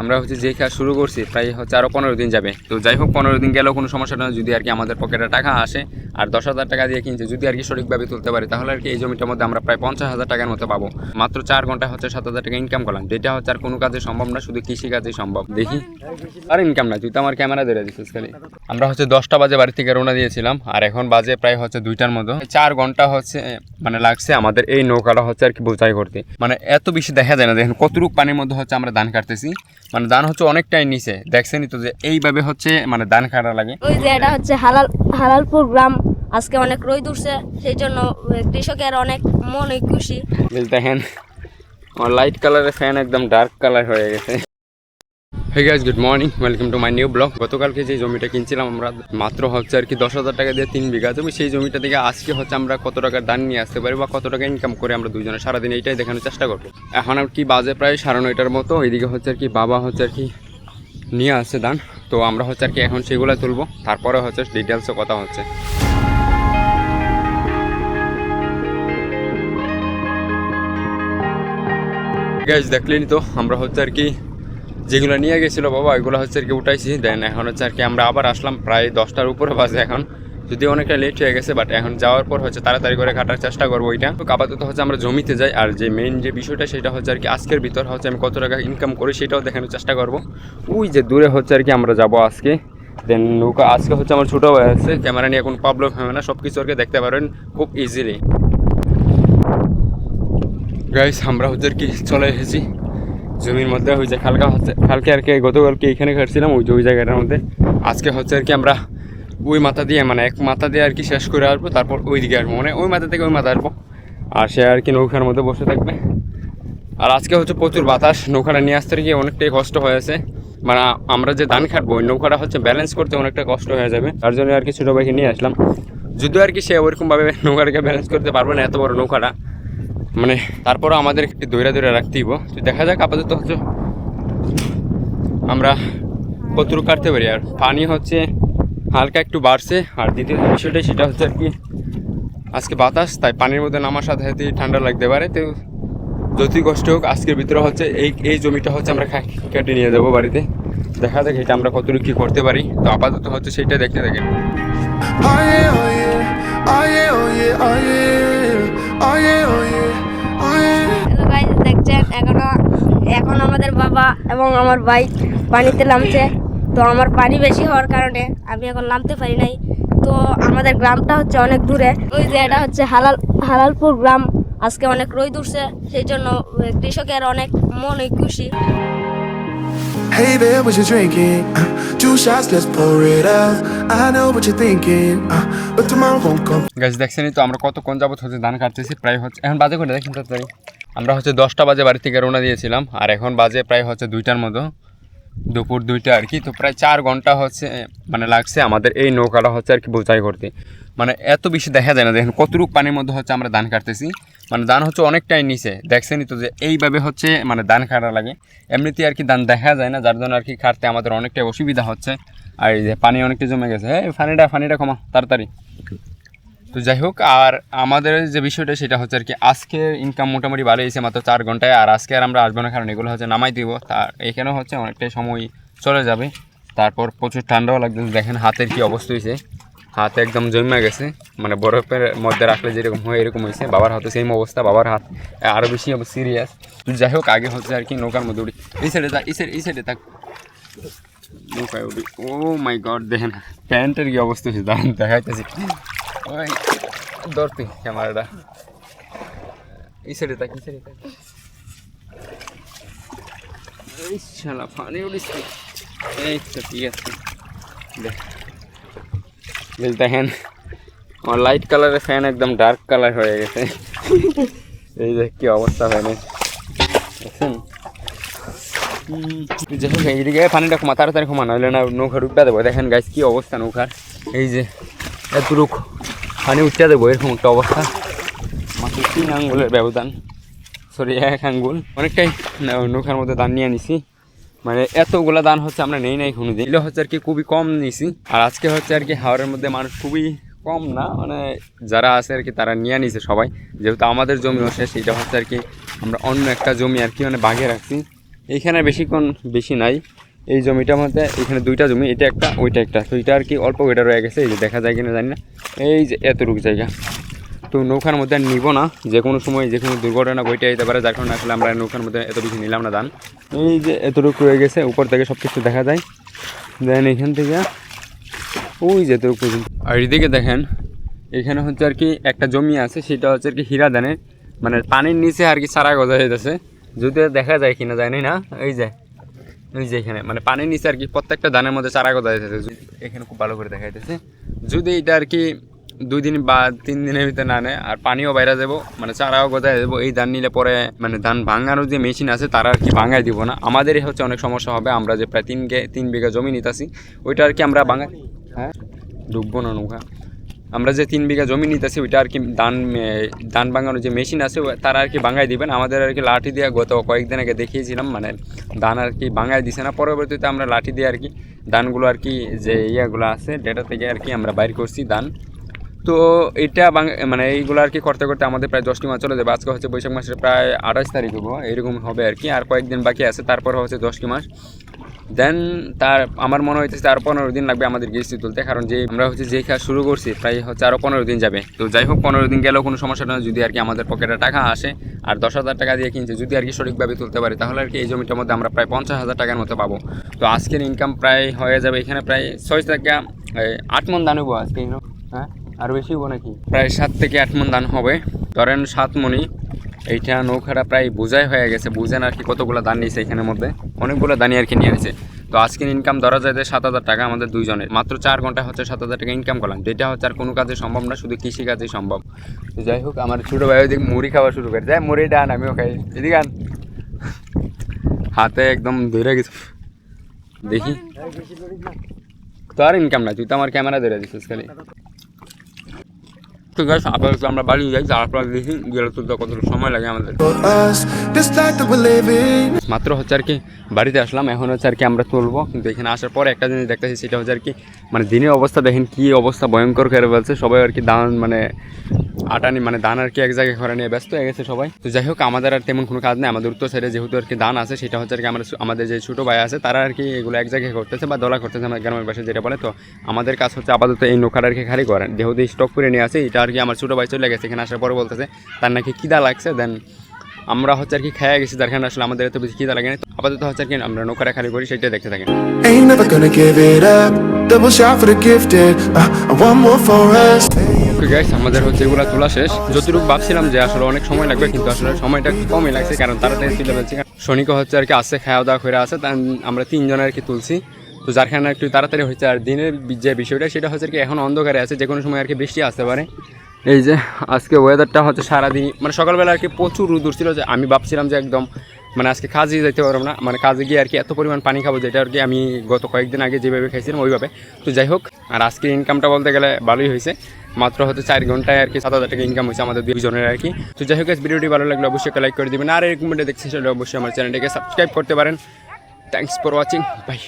আমরা হচ্ছে যে কাজ শুরু করছি প্রায় হচ্ছে আরও 15 দিন যাবে। তো যাই হোক 15 দিন গেলেও কোনো সমস্যা না, যদি আর কি আমাদের পকেটে টাকা আসে আর 10,000 টাকা দিয়ে কিনছে যদি আর কি সঠিকভাবে তুলতে পারি, তাহলে আর কি এই জমিটার মধ্যে আমরা প্রায় 50,000 টাকার মতো পাবো। মাত্র 4 ঘন্টায় হচ্ছে 7,000 টাকা ইনকাম করলাম, যেটা হচ্ছে আর কোনো কাজে সম্ভব না, শুধু কৃষি কাজেই সম্ভব। দেখি আর ইনকাম না, তুই তো আমার ক্যামেরা ধরে দিচ্ছিস খালি। আমরা হচ্ছে 10টা বাজে বাড়ি থেকে রওনা দিয়েছিলাম আর এখন বাজে প্রায় হচ্ছে 2টার মতো। 4 ঘন্টা হচ্ছে মানে লাগছে আমাদের এই নৌকাটা হচ্ছে আর কি বোঝাই করতে। মানে এত বেশি দেখা যায় না, দেখেন কতটুকু পানির মধ্যে হচ্ছে আমরা ধান কাটতেছি। মানে ধান হচ্ছে অনেকটাই নিচে, দেখছেনই তো যে এইভাবে হচ্ছে মানে ধান কাটা লাগে। ওই যে এটা হচ্ছে হালালপুর গ্রাম, আজকে অনেক রোদ উঠছে, সেই জন্য কৃষকের অনেক মনে খুশি। দেখেন আমার লাইট কালারের ফ্যান একদম ডার্ক কালার হয়ে গেছে। Hey guys, good morning, welcome to my new blog. গতকালকে যে জমিটা কিনছিলাম আমরা মাত্র হচ্ছে আর কি 10,000 টাকা দিয়ে 3 বিঘা জমি, সেই জমিটা থেকে আজকে হচ্ছে আমরা কত টাকার ধান নিয়ে আসতে পারি বা কত টাকা ইনকাম করে আমরা দুজনে সারাদিন এইটাই দেখানোর চেষ্টা করবো। এখন আর কি বাজে প্রায় 9:30টার মতো, ওইদিকে হচ্ছে আর কি বাবা হচ্ছে আর কি নিয়ে আসছে ধান। তো আমরা হচ্ছে আর কি এখন সেগুলো তুলবো, তারপরে হচ্ছে ডিটেলসে কথা হচ্ছে। গাইস দেখলেনি তো আমরা হচ্ছে আর কি যেগুলো নিয়ে গেছিলো বাবা ওইগুলো হচ্ছে আর কি উঠাইছি। দেন এখন হচ্ছে আর কি আমরা আবার আসলাম প্রায় 10টার উপরে বাজে এখন, যদি অনেকটা লেট হয়ে গেছে, বাট এখন যাওয়ার পর হচ্ছে তাড়াতাড়ি করে কাটার চেষ্টা করবো ওইটা। তো আপাতত হচ্ছে আমরা জমিতে যাই, আর যে মেইন যে বিষয়টা সেটা হচ্ছে আর কি আজকের ভিতর হচ্ছে আমি কত টাকা ইনকাম করি সেটাও দেখানোর চেষ্টা করবো। ওই যে দূরে হচ্ছে আর কি আমরা যাবো আজকে। দেন নৌকা আজকে হচ্ছে আমার ছোটো হয়ে আছে, ক্যামেরা নিয়ে কোনো প্রবলেম হবে না, সব কিছু আর কি দেখতে পারেন খুব ইজিলি। গাইস আমরা হচ্ছে আর কি চলে এসেছি জমির মধ্যে। ওই যে কালকে আর কি গতকালকে এইখানে কাটছিলাম ওই যে ওই জায়গাটার মধ্যে। আজকে হচ্ছে আর কি আমরা ওই মাথা দিয়ে মানে এক মাথা দিয়ে আর কি শেষ করে আসবো, তারপর ওই দিকে আসবো, মানে ওই মাথা থেকে ওই মাথা আসবো, আর সে আর কি নৌকার মধ্যে বসে থাকবে। আর আজকে হচ্ছে প্রচুর বাতাস, নৌকাটা নিয়ে আসতে গিয়ে অনেকটাই কষ্ট হয়েছে। মানে আমরা যে ধান খাটবো ওই নৌকাটা হচ্ছে ব্যালেন্স করতে অনেকটা কষ্ট হয়ে যাবে, তার জন্য আর কি ছোটো ভাইকে নিয়ে আসলাম। যদিও আর কি সে ওইরকমভাবে নৌকাটাকে ব্যালেন্স করতে পারবে না, এত বড় নৌকাটা, মানে তারপরও আমাদের একটু দৌড়া রাখতেই। তো দেখা যাক আপাতত হচ্ছে আমরা কতটুকু কাটতে পারি। আর পানি হচ্ছে হালকা একটু বাড়ছে, আর দ্বিতীয় বিষয়টা সেটা হচ্ছে আর কি আজকে বাতাস, তাই পানির মধ্যে নামার সাথে সাথে ঠান্ডা লাগতে পারে। তো যতই কষ্ট হোক আজকের ভিতরে হচ্ছে এই জমিটা হচ্ছে আমরা কেটে নিয়ে যাবো বাড়িতে। দেখা যাক এটা আমরা কতটুকু কী করতে পারি। তো আপাতত হচ্ছে সেইটা দেখতে থাকেন। হ্যালো গাইস, দেখছেন এখন আমাদের বাবা এবং আমার ভাই পানিতে নামছে। তো আমার পানি বেশি হওয়ার কারণে আমি এখন নামতে পারি নাই। তো আমাদের গ্রামটা হচ্ছে অনেক দূরে, ওই যে এটা হচ্ছে হালালপুর গ্রাম, আজকে অনেক রোদ উঠছে, সেই জন্য কৃষকের অনেক মনে খুশি। Hey babe, what you drinking? 2 shots, let's pour it out. I know what you're thinking, but tomorrow won't come. গাছ দেখছেনই তো আমরা কতক্ষণ যাবত হচ্ছে ধান কাটতেছি, প্রায় হচ্ছে এখন বাজে করে দেখেন তাড়াতাড়ি। আমরা হচ্ছে 10টা বাজে বাড়ি থেকে রওনা দিয়েছিলাম আর এখন বাজে প্রায় হচ্ছে 2টার মতো, দুপুর 2টা আর কি। তো প্রায় 4 ঘন্টা হচ্ছে মানে লাগছে আমাদের এই নৌকাটা হচ্ছে আর কি বোঝাই করতে। মানে এত বেশি দেখা যায় না, দেখেন কতটুকু পানির মধ্যে হচ্ছে আমরা ধান কাটতেছি। মানে ধান হচ্ছে অনেকটাই নিচে, দেখছেনই তো যে এইভাবে হচ্ছে মানে ধান কাটা লাগে। এমনিতেই আর কি ধান দেখা যায় না, যার জন্য আর কি কাটতে আমাদের অনেকটাই অসুবিধা হচ্ছে। আর এই যে পানি অনেকটা জমে গেছে, হ্যাঁ ফানিটা কমা তাড়াতাড়ি। তো যাই হোক, আর আমাদের যে বিষয়টা সেটা হচ্ছে আর কি আজকের ইনকাম মোটামুটি ভালো হয়েছে মাত্র 4 ঘন্টায়। আর আজকে আর আমরা আসবো না, কারণ এগুলো হচ্ছে নামাই দিব, তার এখানেও হচ্ছে অনেকটাই সময় চলে যাবে। তারপর প্রচুর ঠান্ডাও লাগছে, দেখেন হাতের কি অবস্থা হয়েছে, হাত একদম জমে গেছে, মানে বরফের মধ্যে রাখলে যেরকম হয় এরকম হয়েছে। বাবার হাতে সেম অবস্থা, বাবার হাত আরও বেশি সিরিয়াস। তো যাই হোক, আগে হচ্ছে আর কি নৌকার মধ্যে উঠি, এই সাইডে থাক নৌকায় উঠি। ও মাই গড, দেখেন প্যান্টের কি অবস্থা হয়েছে, দাঁড়ান দেখাইতেছি। ওই ধরতে ক্যামেরাটা, এই সাইডে থাক এই শালা পানি উঠিস। এই তো ঠিক আছে, দেখেন আমার লাইট কালারের ফ্যান একদম ডার্ক কালার হয়ে গেছে। এই যে কি অবস্থা হয় না দেখছেন। যাই হোক এইদিকে পানিটা কমা, তাড়াতাড়ি কমা, নইলে না নৌকা ডুবটা দেবো। দেখেন গাইস কি অবস্থা নৌকার, এই যে এতটুক পানি উঠতে দেবো, এরকম একটা অবস্থা। মাত্র 3 আঙ্গুলের ব্যবধান, সরি 1 আঙ্গুল। অনেকটাই নৌকার মধ্যে ধান নিয়ে নিছি, মানে এতগুলা ধান হচ্ছে আমরা নেই নাই কোনো দিন, এগুলো হচ্ছে আর কি খুবই কম নিছি। আর আজকে হচ্ছে আর কি হাওড়ের মধ্যে মানুষ খুবই কম না, মানে যারা আছে আর কি তারা নিয়ে নিছে সবাই, যেহেতু আমাদের জমি শেষ। এটা হচ্ছে আর কি আমরা অন্য একটা জমি আর কি মানে বাগে রাখছি, এইখানে বেশি নাই, এই জমিটার মধ্যে এখানে দুইটা জমি, এটা একটা ওইটা একটা, তো এটা আর কি অল্প ওইটা রয়ে গেছে, এই যে দেখা যায় কিনা জানি না, এই যে এতটুকু জায়গা। তো নৌকার মধ্যে আর নিব না, যে কোনো সময় যে কোনো দুর্ঘটনা ঘটে যেতে পারে, যার কারণে আসলে আমরা নৌকার মধ্যে এত বেশি নিলাম না ধান। এই যে এতটুকু রয়ে গেছে, উপর থেকে সব কিছু দেখা যায়, দেন এখান থেকে ওই যে এতটুকু। আর এদিকে দেখেন এখানে হচ্ছে আর কি একটা জমি আছে, সেটা হচ্ছে আর কি হীরা ধানের, মানে পানির নিচে আর কি চারা গজা যেতেছে, যদি দেখা যায় কিনা জানি না। এই যে এখানে মানে পানির নিচে আর কি প্রত্যেকটা ধানের মধ্যে চারা গজা যেতেছে, এখানে খুব ভালো করে দেখা যাইতেছে। যদি এটা আর কি 2 দিন বা 3 দিনের ভিতরে না নেয় আর পানিও বাইরে যাবো, মানে চারাও গজায় যাবো, এই ধান নিলে পরে মানে ধান ভাঙানোর যে মেশিন আছে তারা আর কি ভাঙাই দিব না, আমাদেরই হচ্ছে অনেক সমস্যা হবে। আমরা যে প্রায় 3 বিঘা জমি নিতেছি, ওইটা আর কি আমরা ভাঙাই, হ্যাঁ ডুববো না নৌকা, আমরা যে 3 বিঘা জমি নিতেছি ওইটা আর কি ধান ভাঙানোর যে মেশিন আছে তারা আর কি ভাঙাই দিবেন। আমাদের আর কি লাঠি দিয়ে গত কয়েকদিন আগে দেখিয়েছিলাম, মানে ধান আর কি ভাঙাই দিছে না, পরবর্তীতে আমরা লাঠি দিয়ে আর কি ধানগুলো আর কি যে ইয়াগুলো আছে ডেটা থেকে আর কি আমরা বাইর করছি ধান। তো এটা মানে এইগুলো আর কি করতে করতে আমাদের প্রায় 10টি মাস চলে যাবে। আজকে হচ্ছে বৈশাখ মাসের প্রায় 28 তারিখ হবো, এরকম হবে আর কি, আর কয়েকদিন বাকি আছে, তারপর হচ্ছে 10টি মাস। দেন আমার মনে হইতেছে আরও 15 দিন লাগবে আমাদের কিস্তি তুলতে, কারণ যে আমরা হচ্ছে যে কাজ শুরু করছি প্রায় হচ্ছে আরও 15 দিন যাবে। তো যাই হোক 15 দিন গেলেও কোনো সমস্যা নয়, যদি আর কি আমাদের পকেটে টাকা আসে আর 10,000 টাকা দিয়ে কিনছে, যদি আর কি সঠিকভাবে তুলতে পারি, তাহলে আর কি এই জমিটার মধ্যে আমরা প্রায় 50,000 টাকার মতো পাবো। তো আজকের ইনকাম প্রায় হয়ে যাবে এখানে প্রায় 6 থেকে 8 মণ ধান হবো আজকে, হ্যাঁ আরও বেশি হবো নাকি, প্রায় 7 থেকে 8 মণ ধান হবে, ধরেন 7 মণই। এইটা নৌকাটা প্রায় বোঝাই হয়ে গেছে, বুঝেন আর কি কতগুলো ধান নিয়েছে এখানের মধ্যে, অনেকগুলো ধানই আর কি নিয়ে নিয়েছে। তো আজকের ইনকাম ধরা যায় 7,000 টাকা আমাদের দুইজনের, মাত্র 4 ঘন্টা হচ্ছে 7,000 টাকা ইনকাম করলাম, যেটা হচ্ছে আর কোনো কাজে সম্ভব না, শুধু কৃষি কাজেই সম্ভব। তো যাই হোক আমার ছোটো ভাই ওইদিকে মুড়ি খাওয়া শুরু করে যায়, মুড়ি ডান আমিও খাই, এদিকে আন, হাতে একদম ধরে গেছে, দেখি তো আর ইনকাম না, তুই তো আমার ক্যামেরা ধরে দিচ্ছিস খালি। তো গাইস আপাতত আমরা বাড়ি যাই, তারপর দেখি গেলে তুলতে কতটুকু সময় লাগে আমাদের। For us, this life that we're living. মাত্র হচ্ছে আর কি বাড়িতে আসলাম, এখন হচ্ছে আর কি আমরা তুলবো, কিন্তু এখানে আসার পরে একটা জিনিস দেখতেছি, সেটা হচ্ছে আর কি মানে দিনের অবস্থা দেখেন কি অবস্থা ভয়ঙ্কর করে বলছে সবাই আর কি, ধান মানে আটানি মানে ধান আর কি এক জায়গায় ঘরে নিয়ে ব্যস্ত হয়ে গেছে সবাই। তো যাই হোক আমাদের আর তেমন কোনো কাজ নেই, আমাদের উত্তর সাইডে যেহেতু আর কি ধান আছে, সেটা হচ্ছে আর কি আমাদের যে ছোটো ভাই আছে তারা আর কি এগুলো এক জায়গায় করতেছে বা দলা করতেছে আমার গ্রামের পাশে যেটা বলে। তো আমাদের কাজ হচ্ছে আপাতত এই নৌকাটা আর কি খালি করেন, যেহেতু স্টক করে নিয়ে আসে, এটা আর কি আমার ছোটো ভাই চলে গেছে, এখানে আসার পরে বলতেছে তার নাকি খিদা লাগছে, দেন আমরা হচ্ছে আর কি খেয়ে গেছি, যার কারণে আসলে আমাদের এত বেশি খিদা লাগে না। আপাতত হচ্ছে আর কি আমরা নৌকাটা খালি করি, সেটাই দেখতে থাকেন। Ain't never gonna give it up. Double shot for the gifted. One more for us. Guys আমাদের হচ্ছে এগুলো তোলা শেষ, যতটুকু ভাবছিলাম যে আসলে অনেক সময় লাগবে, কিন্তু আসলে সময়টা কমই লাগছে, কারণ তাড়াতাড়ি তুলে ফেলছি। শনিকও হচ্ছে আর কি আসছে, খাওয়া দাওয়া করে আসে, তাই আমরা 3 জন আর কি তুলছি, তো যার কারণে একটু তাড়াতাড়ি হচ্ছে। আর দিনের যে বিষয়টা সেটা হচ্ছে আর কি এখন অন্ধকারে আছে, যে কোনো সময় আর কি বৃষ্টি আসতে পারে। এই যে আজকে ওয়েদারটা হচ্ছে সারাদিন মানে সকালবেলা আর কি প্রচুর রোদ ছিল, যে আমি ভাবছিলাম যে একদম মানে আজকে কাজে যেতে পারবো না, মানে কাজে গিয়ে আর কি এত পরিমাণ পানি খাবো, যেটা আর কি আমি গত কয়েকদিন আগে যেভাবে খাইছিলাম ওইভাবে। তো যাই হোক, আর আজকে ইনকামটা বলতে গেলে ভালোই হয়েছে, মাত্র হচ্ছে 4 ঘন্টায় আর কি 7,000 টাকা ইনকাম হয়েছে আমাদের দুইজনের আর কি। তো যাই হোক ভিডিওটি ভালো লাগলে অবশ্যই একটা লাইক করে দিবেন, আর এরকম ভিডিও দেখতে চাইলে অবশ্যই আমার চ্যানেলটিকে সাবস্ক্রাইব করতে পারেন। Thanks for watching, by.